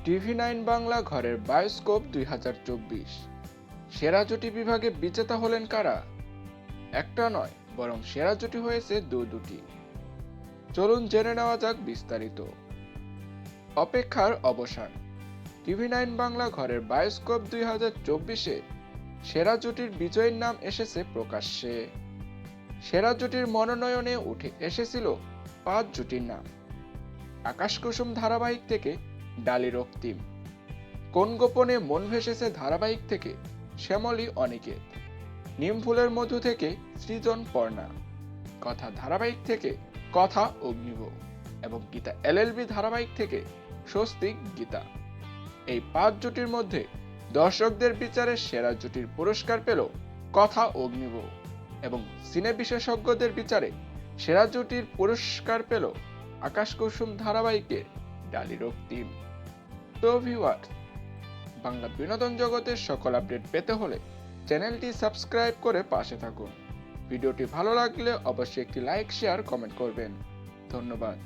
টিভি9 বাংলা ঘরের বায়োস্কোপ 2024 সেরা জুটি বিভাগে বিজেতা হলেন কারা? একটা নয়, বরং সেরা জুটি হয়েছে দুটি। চলুন জেনে নেওয়া যাক বিস্তারিত। অপেক্ষার অবসান। টিভি9 বাংলা ঘরের বায়োস্কোপ 2024-এ সেরা জুটির বিজয়ীর নাম এসেছে প্রকাশ্যে। সেরা জুটির মনোনয়নে উঠে এসেছিল 5 জুটির নাম। আকাশ কুসুম ধারাবাহিক থেকে ডালি রক্তিম, কোন গোপনে মন ভেসেছে ধারাবাহিক থেকে শ্যামলী অনিকেত, নিমফুলের মধু থেকে সৃজন পর্ণা, কথা ধারাবাহিক থেকে কথা অগ্নিব এবং গীতা এলএলবি ধারাবাহিক থেকে স্বস্তিক গীতা। এই 5 জুটির মধ্যে দর্শকদের বিচারে সেরা জুটির পুরস্কার পেল কথা অগ্নিব এবং সিনে বিশেষজ্ঞদের বিচারে সেরা জুটির পুরস্কার পেল আকাশ কুসুম ধারাবাহিকের ডালি রক্তিম। তো ভিউয়ার্স, বাংলা বিনোদন জগতের সকল আপডেট পেতে হলে চ্যানেলটি সাবস্ক্রাইব করে পাশে থাকুন। ভিডিওটি ভালো লাগলে অবশ্যই একটি লাইক, শেয়ার, কমেন্ট করবেন। ধন্যবাদ।